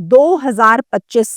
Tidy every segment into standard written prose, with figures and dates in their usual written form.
2025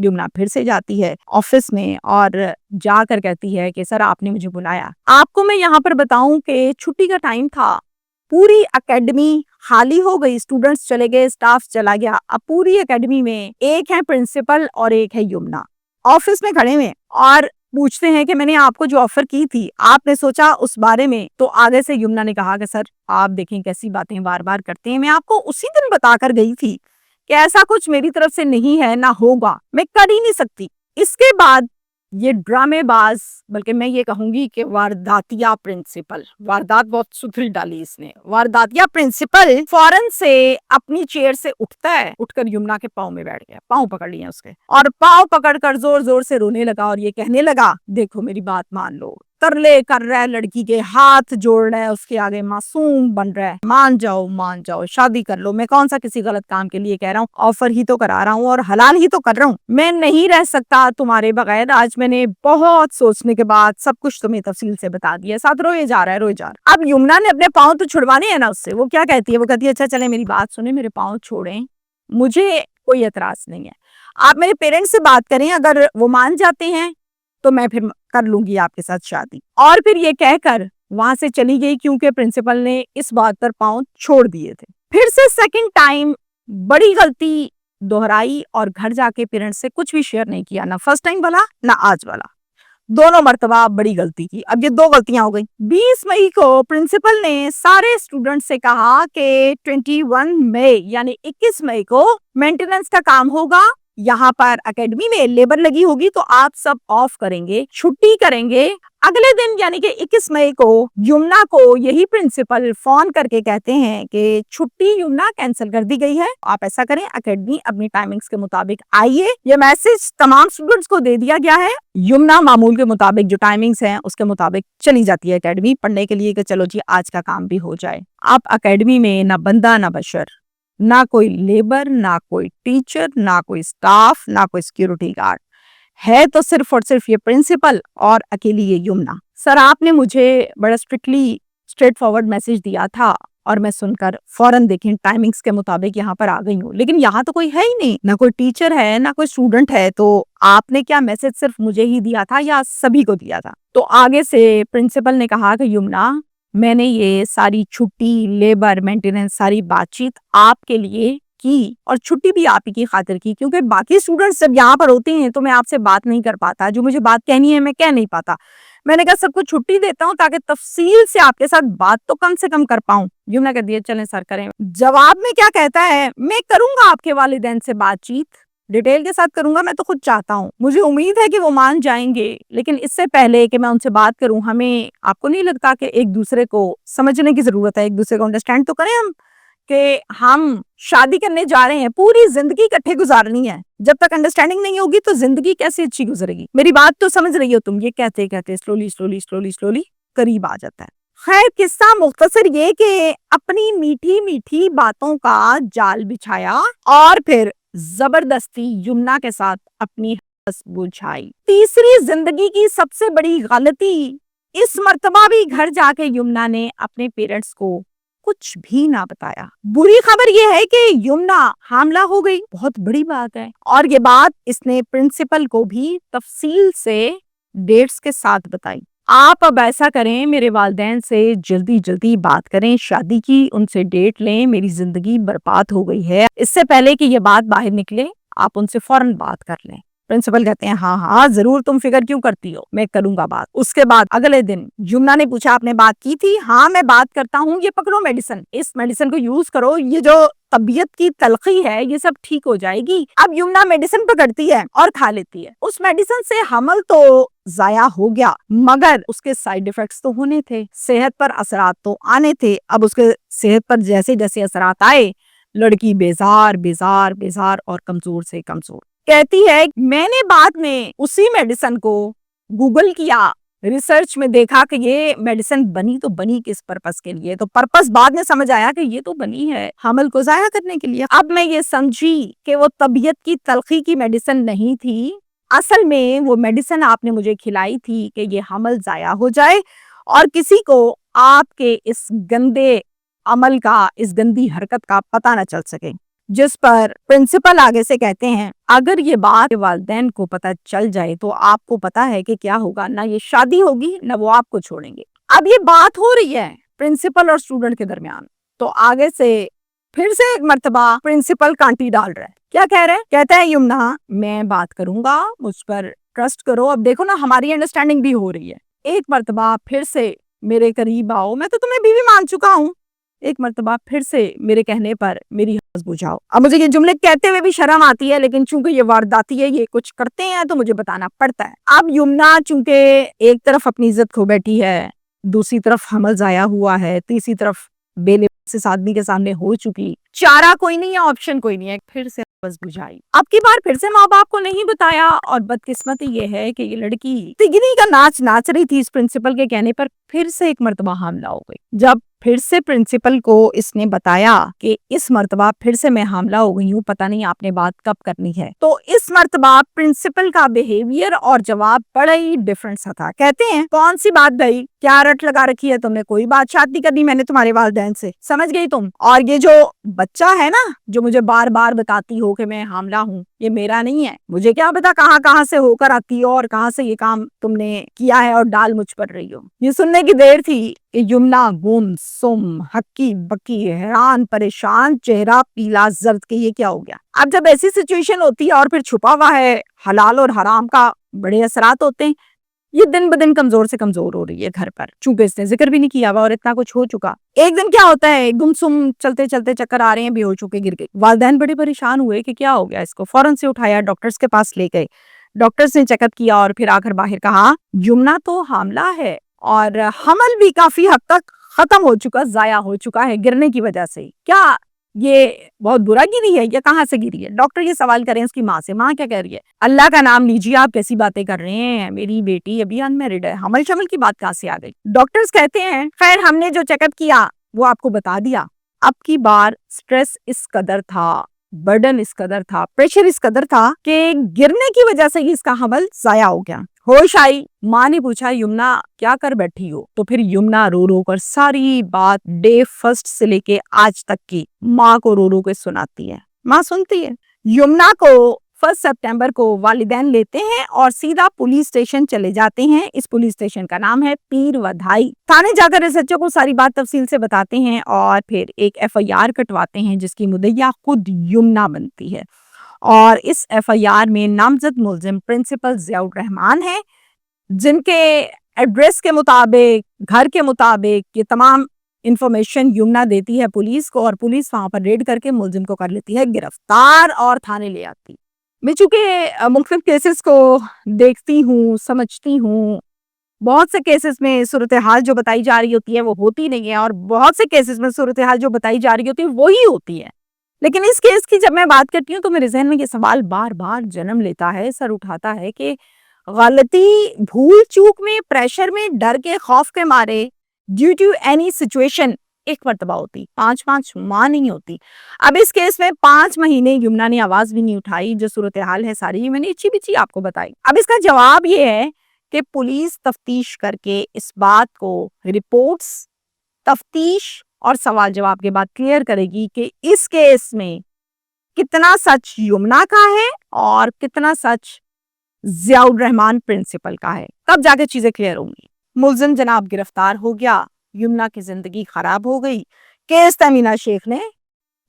یمنا پھر سے جاتی ہے آفس میں اور جا کر کہتی ہے کہ سر آپ نے مجھے بلایا. آپ کو میں یہاں پر بتاؤں کہ چھٹی کا ٹائم تھا, پوری اکیڈمی خالی ہو گئی, اسٹوڈنٹس چلے گئے, اسٹاف چلا گیا. اب پوری اکیڈمی میں ایک ہے پرنسپل اور ایک ہے یمنا, آفس میں کھڑے ہوئے اور پوچھتے ہیں کہ میں نے آپ کو جو آفر کی تھی آپ نے سوچا اس بارے میں؟ تو آگے سے یمنا نے کہا کہ سر آپ دیکھیں کیسی باتیں بار بار کرتے ہیں, میں آپ کو اسی دن بتا کر گئی تھی کہ ایسا کچھ میری طرف سے نہیں ہے, نہ ہوگا, میں کر ہی نہیں سکتی. اس کے بعد یہ ڈرامے باز, بلکہ میں یہ کہوں گی کہ وارداتیا پرنسپل, واردات بہت ستھری ڈالی اس نے, وارداتیا پرنسپل فوراً سے اپنی چیئر سے اٹھتا ہے, اٹھ کر یمنا کے پاؤں میں بیٹھ گیا, پاؤں پکڑ لیے اس کے, اور پاؤں پکڑ کر زور زور سے رونے لگا اور یہ کہنے لگا دیکھو میری بات مان لو. ترلے کر رہا ہے لڑکی کے, ہاتھ جوڑ رہا ہے اس کے آگے, معصوم بن رہا ہے, مان جاؤ شادی کر لو, میں کون سا کسی غلط کام کے لیے کہہ رہا ہوں, آفر ہی تو کرا رہا ہوں اور حلال ہی تو کر رہا ہوں, میں نہیں رہ سکتا تمہارے بغیر. آج میں نے بہت سوچنے کے بعد سب کچھ تمہیں تفصیل سے بتا دیا. ساتھ روئے جا رہا ہے. اب یمنا نے اپنے پاؤں تو چھڑوانے ہیں نا اس سے, وہ کیا کہتی ہے, وہ کہتی ہے اچھا چلے میری بات سنیں, میرے پاؤں چھوڑیں, مجھے کوئی اعتراض نہیں ہے, آپ میرے پیرنٹس سے بات کریں, اگر وہ مان جاتے ہیں تو میں پھر کر لوں گی آپ کے ساتھ شادی. اور پھر یہ کہہ کر وہاں سے چلی گئی کیونکہ پرنسپل نے اس بات پر پاؤں چھوڑ دیے تھے. پھر سے سیکنڈ ٹائم بڑی غلطی دہرائی اور گھر جا کے پیرنٹس سے کچھ بھی شیئر نہیں کیا, نہ فرسٹ ٹائم والا نہ آج والا, دونوں مرتبہ بڑی غلطی کی. اب یہ دو غلطیاں ہو گئی. 20 مئی کو پرنسپل نے سارے اسٹوڈنٹ سے کہا کہ 21 مئی یعنی 21 مئی کو مینٹیننس کا کام ہوگا, یہاں پر اکیڈمی میں لیبر لگی ہوگی تو آپ سب آف کریں گے, چھٹی کریں گے. اگلے دن یعنی کہ 21 مئی کو یمنا کو یہی پرنسپل فون کر کے کہتے ہیں کہ چھٹی یمنا کینسل کر دی گئی ہے, آپ ایسا کریں اکیڈمی اپنی ٹائمنگز کے مطابق آئیے. یہ میسج تمام اسٹوڈنٹس کو دے دیا گیا ہے. یمنا معمول کے مطابق جو ٹائمنگز ہیں اس کے مطابق چلی جاتی ہے اکیڈمی پڑھنے کے لیے کہ چلو جی آج کا کام بھی ہو جائے. اب اکیڈمی میں نہ بندہ نہ بشر, نہ کوئی لیبر, نہ کوئی ٹیچر, نہ کوئی اسٹاف, نہ کوئی سیکیورٹی گارڈ ہے, تو صرف اور صرف یہ پرنسپل اور اکیلی یہ یمنا. سر آپ نے مجھے بڑا اسٹریٹ فارورڈ میسج دیا تھا اور میں سن کر فوراً دیکھیں ٹائمنگز کے مطابق یہاں پر آ گئی ہوں, لیکن یہاں تو کوئی ہے ہی نہیں, نہ کوئی ٹیچر ہے نہ کوئی اسٹوڈنٹ ہے, تو آپ نے کیا میسج صرف مجھے ہی دیا تھا یا سبھی کو دیا تھا؟ تو آگے سے پرنسپل نے کہا کہ یمنا میں نے یہ ساری چھٹی, لیبر, مینٹیننس, ساری بات چیت آپ کے لیے کی اور چھٹی بھی آپ ہی کی خاطر کی, کیونکہ باقی اسٹوڈنٹس جب یہاں پر ہوتے ہیں تو میں آپ سے بات نہیں کر پاتا, جو مجھے بات کہنی ہے میں کہہ نہیں پاتا. میں نے کہا سب کو چھٹی دیتا ہوں تاکہ تفصیل سے آپ کے ساتھ بات تو کم سے کم کر پاؤں. یمنا کہہ دیا چلیں سر کریں. جواب میں کیا کہتا ہے, میں کروں گا آپ کے والدین سے بات چیت, ڈیٹیل کے ساتھ کروں گا, میں تو خود چاہتا ہوں, مجھے امید ہے کہ وہ مان جائیں گے, لیکن اس سے پہلے کہ میں ان سے بات کروں ہمیں, آپ کو نہیں لگتا کہ ایک دوسرے کو سمجھنے کی ضرورت ہے, ایک دوسرے کو انڈرسٹینڈ تو کریں ہم کہ ہم شادی کرنے جا رہے ہیں, پوری زندگی اکٹھے گزارنی ہے, جب تک انڈرسٹینڈنگ نہیں ہوگی تو زندگی کیسے اچھی گزرے گی؟ میری بات تو سمجھ رہی ہو تم؟ یہ کہتے کہتے سلولی قریب آ جاتا ہے. خیر قصہ مختصر یہ کہ اپنی میٹھی میٹھی باتوں کا جال بچھایا اور پھر زبردستی یمنا کے ساتھ اپنی ہنس بجھائی. تیسری زندگی کی سب سے بڑی غلطی, اس مرتبہ بھی گھر جا کے یمنا نے اپنے پیرنٹس کو کچھ بھی نہ بتایا. بری خبر یہ ہے کہ یمنا حاملہ ہو گئی, بہت بڑی بات ہے, اور یہ بات اس نے پرنسپل کو بھی تفصیل سے ڈیٹس کے ساتھ بتائی. آپ اب ایسا کریں, میرے والدین سے جلدی بات کریں شادی کی, ان سے ڈیٹ لیں, میری زندگی برباد ہو گئی ہے. اس سے پہلے کہ یہ بات باہر نکلے آپ ان سے فوراً بات کر لیں. پرنسپل کہتے ہیں ہاں ضرور, تم فکر کیوں کرتی ہو, میں کروں گا بات. اس کے بعد اگلے دن یمنا نے پوچھا آپ نے بات کی تھی؟ ہاں میں بات کرتا ہوں, یہ پکڑو میڈیسن, اس میڈیسن کو یوز کرو, یہ جو طبیعت کی تلخی ہے یہ سب ٹھیک ہو جائے گی. اب یمنا میڈیسن پکڑتی ہے اور کھا لیتی ہے. اس میڈیسن سے حمل تو ضائع ہو گیا مگر اس کے سائیڈ ایفیکٹس تو ہونے تھے, صحت پر اثرات تو آنے تھے. اب اس کے صحت پر جیسے جیسے اثرات آئے, لڑکی بیزار اور کمزور سے کمزور. کہتی ہے میں نے بعد میں اسی میڈیسن کو گوگل کیا, ریسرچ میں دیکھا کہ یہ میڈیسن بنی تو بنی کس پرپس کے لیے, تو پرپس بعد میں سمجھ آیا کہ یہ تو بنی ہے حمل کو ضائع کرنے کے لیے. اب میں یہ سمجھی کہ وہ طبیعت کی تلخی کی میڈیسن نہیں تھی, اصل میں وہ میڈیسن آپ نے مجھے کھلائی تھی کہ یہ حمل ضائع ہو جائے اور کسی کو آپ کے اس گندے عمل کا, اس گندی حرکت کا پتہ نہ چل سکے. جس پر پرنسپل آگے سے کہتے ہیں اگر یہ بات والدین کو پتہ چل جائے تو آپ کو پتا ہے کہ کیا ہوگا، نہ یہ شادی ہوگی نہ وہ آپ کو چھوڑیں گے۔ اب یہ بات ہو رہی ہے پرنسپل اور اسٹوڈنٹ کے درمیان، تو آگے سے پھر سے ایک مرتبہ پرنسپل کانٹی ڈال رہا ہے۔ کیا کہہ رہے ہیں؟ کہتا ہے یمنا میں بات کروں گا، مجھ پر ٹرسٹ کرو۔ اب دیکھو نا ہماری انڈرسٹینڈنگ بھی ہو رہی ہے، ایک مرتبہ پھر سے میرے قریب آؤ، میں تو تمہیں بیوی مان چکا ہوں، ایک مرتبہ پھر سے میرے کہنے پر میری حوص بجھاؤ۔ اب مجھے یہ جملے کہتے ہوئے بھی شرم آتی ہے، لیکن چونکہ یہ وارداتی ہے، یہ کچھ کرتے ہیں تو مجھے بتانا پڑتا ہے۔ اب یمنا چونکہ ایک طرف اپنی عزت کھو بیٹھی ہے، دوسری طرف حمل ضائع ہوا ہے، تیسری طرف بے لباس اس آدمی کے سامنے ہو چکی، چارہ کوئی نہیں ہے، آپشن کوئی نہیں ہے، پھر سے بس بجھائی۔ اب کی بار پھر سے ماں باپ کو نہیں بتایا، اور بدقسمتی یہ ہے کہ یہ لڑکی تگنی کا ناچ ناچ رہی تھی اس پرنسپل کے کہنے پر، پھر سے ایک مرتبہ حاملہ ہو گئی۔ جب پھر سے پرنسپل کو اس نے بتایا کہ اس مرتبہ پھر سے میں حاملہ ہو گئی ہوں، پتہ نہیں آپ نے بات کب کرنی ہے، تو اس مرتبہ پرنسپل کا بیہیویئر اور جواب بڑا ہی ڈفرنٹ سا تھا۔ کہتے ہیں کون سی بات بھائی، کیا رٹ لگا رکھی ہے تم نے، کوئی بات شاد نہیں کرنی میں نے تمہارے والدین سے، سمجھ گئی تم؟ اور یہ جو بچہ ہے نا جو مجھے بار بار بتاتی ہو کہ میں حاملہ ہوں، یہ میرا نہیں ہے، مجھے کیا پتا کہاں سے ہو کر آتی ہو اور کہاں سے یہ کام تم نے کیا ہے اور ڈال مجھ پر رہی ہو۔ یہ سننے کی دیر تھی کہ یمنا گم سم ہکی بکی حیران پریشان، چہرہ پیلا زرد کہ یہ کیا ہو گیا۔ اب جب ایسی سچویشن ہوتی ہے اور پھر چھپا ہوا ہے حلال اور حرام کا بڑے اثرات ہوتے ہیں، یہ دن بدن کمزور سے کمزور ہو رہی ہے گھر پر، چونکہ اس نے ذکر بھی نہیں کیا ہوا اور اتنا کچھ ہو چکا۔ ایک دن کیا ہوتا ہے، گم سم چلتے چلتے چکر آ رہے ہیں، بے ہوش ہو کے گر گئی۔ والدین بڑے پریشان ہوئے کہ کیا ہو گیا اس کو، فوراً سے اٹھایا ڈاکٹرز کے پاس لے گئے، ڈاکٹرز نے چیک اپ کیا اور پھر آ کر باہر کہا یمنا تو حاملہ ہے اور حمل بھی کافی حد تک ختم ہو چکا، ضائع ہو چکا ہے گرنے کی وجہ سے۔ کیا یہ بہت برا گری ہے یا کہاں سے گری ہے؟ ڈاکٹر یہ سوال کریں اس کی ماں سے، ماں کیا کہہ رہی ہے؟ اللہ کا نام لیجیے، آپ کیسی باتیں کر رہے ہیں، میری بیٹی ابھی انمیرڈ ہے، حمل شمل کی بات کہاں سے آ گئی؟ ڈاکٹرز کہتے ہیں خیر ہم نے جو چیک اپ کیا وہ آپ کو بتا دیا۔ اب کی بار سٹریس اس قدر تھا، برڈن اس قدر تھا، پریشر اس قدر تھا کہ گرنے کی وجہ سے ہی اس کا حمل ضائع ہو گیا۔ ہوش آئی، ماں نے پوچھا یمنا کیا کر بیٹھی ہو؟ تو پھر یمنا رو رو کر ساری بات ڈے فرسٹ سے لے کے آج تک کی ماں کو رو رو کے سناتی ہے۔ ماں سنتی ہے۔ یمنا کو 1 سپٹمبر کو والدین لیتے ہیں اور سیدھا پولیس اسٹیشن چلے جاتے ہیں۔ اس پولیس اسٹیشن کا نام ہے پیر ودھائی۔ تھانے جا کر SHO کو ساری بات تفصیل سے بتاتے ہیں اور پھر ایک FIR کٹواتے ہیں جس کی مدعیہ خود یمنا بنتی ہے، اور اس FIR میں نامزد ملزم پرنسپل ضیاء الرحمان ہے، جن کے ایڈریس کے مطابق، گھر کے مطابق یہ تمام انفارمیشن یمنا دیتی ہے پولیس کو، اور پولیس وہاں پر ریڈ کر کے ملزم کو کر لیتی ہے گرفتار اور تھانے لے آتی۔ میں چونکہ مختلف کیسز کو دیکھتی ہوں، سمجھتی ہوں، بہت سے کیسز میں صورتحال جو بتائی جا رہی ہوتی ہے وہ ہوتی نہیں ہے، اور بہت سے کیسز میں صورتحال جو بتائی جا رہی ہوتی ہے وہی ہوتی ہے، لیکن اس کیس کی جب میں بات کرتی ہوں تو میرے ذہن میں یہ سوال بار بار جنم لیتا ہے، سر اٹھاتا ہے کہ غلطی، بھول چوک میں، پریشر میں، ڈر کے، خوف کے مارے، ڈیو ٹو اینی سچویشن ایک مرتبہ ہوتی، 5 ماہ نہیں ہوتی۔ اب اس کیس میں 5 مہینے یمنا نے آواز بھی نہیں اٹھائی، جو صورتحال ہے ساری میں نے اچھی بچی آپ کو بتائی۔ اب اس کا جواب یہ ہے کہ پولیس تفتیش کر کے اس بات کو، رپورٹس، تفتیش اور سوال جواب کے بعد کلیئر کرے گی کہ اس کیس میں کتنا سچ یمنا کا ہے اور کتنا سچ ضیاء الرحمان پرنسپل کا ہے، تب جا کے چیزیں کلیئر ہوں گی۔ ملزم جناب گرفتار ہو گیا، یمنا کی زندگی خراب ہو گئی، کیس تہمینہ شیخ نے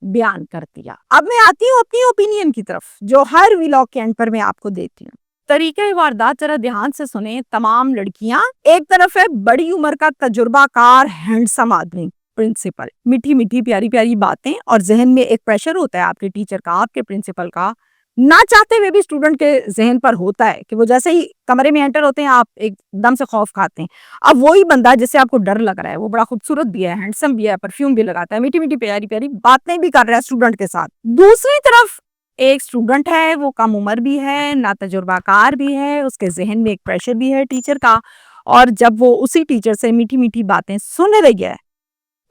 بیان کر دیا۔ اب میں آتی ہوں اپنی اوپینین کی طرف، جو ہر ویلاگ کے اینڈ پر میں آپ کو دیتی ہوں۔ طریقہ واردات ذرا دھیان سے سنیں تمام لڑکیاں۔ ایک طرف ہے بڑی عمر کا تجربہ کار ہینڈسم آدمی پرنسپل، میٹھی میٹھی پیاری پیاری باتیں، اور ذہن میں ایک پریشر ہوتا ہے آپ کے ٹیچر کا، آپ کے پرنسپل کا، نہ چاہتے ہوئے بھی اسٹوڈنٹ کے ذہن پر ہوتا ہے کہ وہ جیسے ہی کمرے میں انٹر ہوتے ہیں آپ ایک دم سے خوف کھاتے ہیں۔ اب وہی بندہ جس سے آپ کو ڈر لگ رہا ہے وہ بڑا خوبصورت بھی ہے، ہینڈسم بھی ہے، پرفیوم بھی لگاتا ہے، میٹھی میٹھی پیاری پیاری باتیں بھی کر رہا ہے اسٹوڈنٹ کے ساتھ۔ دوسری طرف ایک اسٹوڈنٹ ہے، وہ کم عمر بھی ہے، نا تجربہ کار بھی ہے، اس کے ذہن میں ایک پریشر بھی ہے ٹیچر کا، اور جب وہ اسی ٹیچر سے میٹھی میٹھی باتیں سن رہی ہے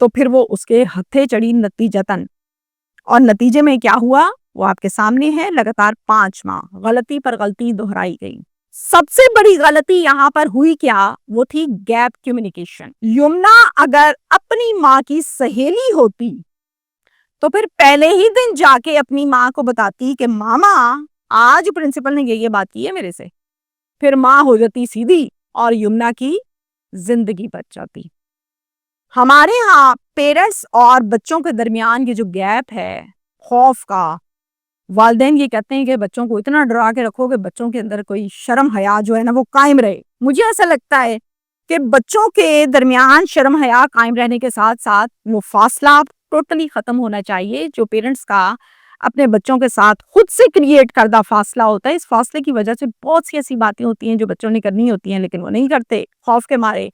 تو پھر وہ اس کے ہتھے چڑھی نتیجتاً، اور نتیجے میں کیا ہوا وہ آپ کے سامنے ہے۔ لگاتار 5 ماہ غلطی پر غلطی دہرائی گئی۔ سب سے بڑی غلطی یہاں پر ہوئی کیا، وہ تھی گیپ کمیونیکیشن۔ یمنا اگر اپنی ماں کی سہیلی ہوتی تو پھر پہلے ہی دن جا کے اپنی ماں کو بتاتی کہ ماما آج پرنسپل نے یہ بات کی ہے میرے سے، پھر ماں ہو جاتی سیدھی اور یمنا کی زندگی بچ جاتی۔ ہمارے ہاں پیرنٹس اور بچوں کے درمیان یہ جو گیپ ہے خوف کا، والدین یہ کہتے ہیں کہ بچوں کو اتنا ڈرا کے رکھو کہ بچوں کے اندر کوئی شرم حیا جو ہے نا وہ قائم رہے۔ مجھے ایسا لگتا ہے کہ بچوں کے درمیان شرم حیا قائم رہنے کے ساتھ ساتھ وہ فاصلہ ٹوٹلی ختم ہونا چاہیے جو پیرنٹس کا اپنے بچوں کے ساتھ خود سے کریٹ کردہ فاصلہ ہوتا ہے۔ اس فاصلے کی وجہ سے بہت سی ایسی باتیں ہوتی ہیں جو بچوں نے کرنی ہوتی ہیں لیکن وہ نہیں کرتے خوف کے مارے،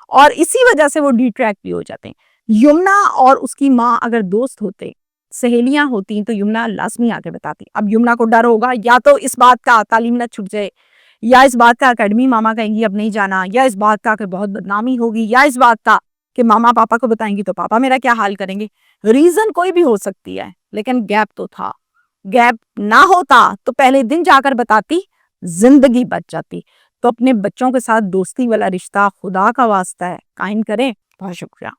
اور اسی وجہ سے وہ ڈیٹریکٹ بھی ہو جاتے ہیں۔ یمنا اور اس کی ماں اگر دوست ہوتے، سہیلیاں ہوتی تو یمنا لازمی آگے بتاتی۔ اب یمنا کو ڈر ہوگا یا تو اس بات کا تعلیم نہ چھٹ جائے، یا اس بات کا اکیڈمی ماما کہیں گی اب نہیں جانا، یا اس بات کا کہ بہت بدنامی ہوگی، یا اس بات کا کہ ماما پاپا کو بتائیں گی تو پاپا میرا کیا حال کریں گے۔ ریزن کوئی بھی ہو سکتی ہے لیکن گیپ تو تھا۔ گیپ نہ ہوتا تو پہلے دن جا کر بتاتی، زندگی بچ جاتی۔ تو اپنے بچوں کے ساتھ دوستی والا رشتہ خدا کا واسطہ ہے قائم کریں۔ بہت شکریہ۔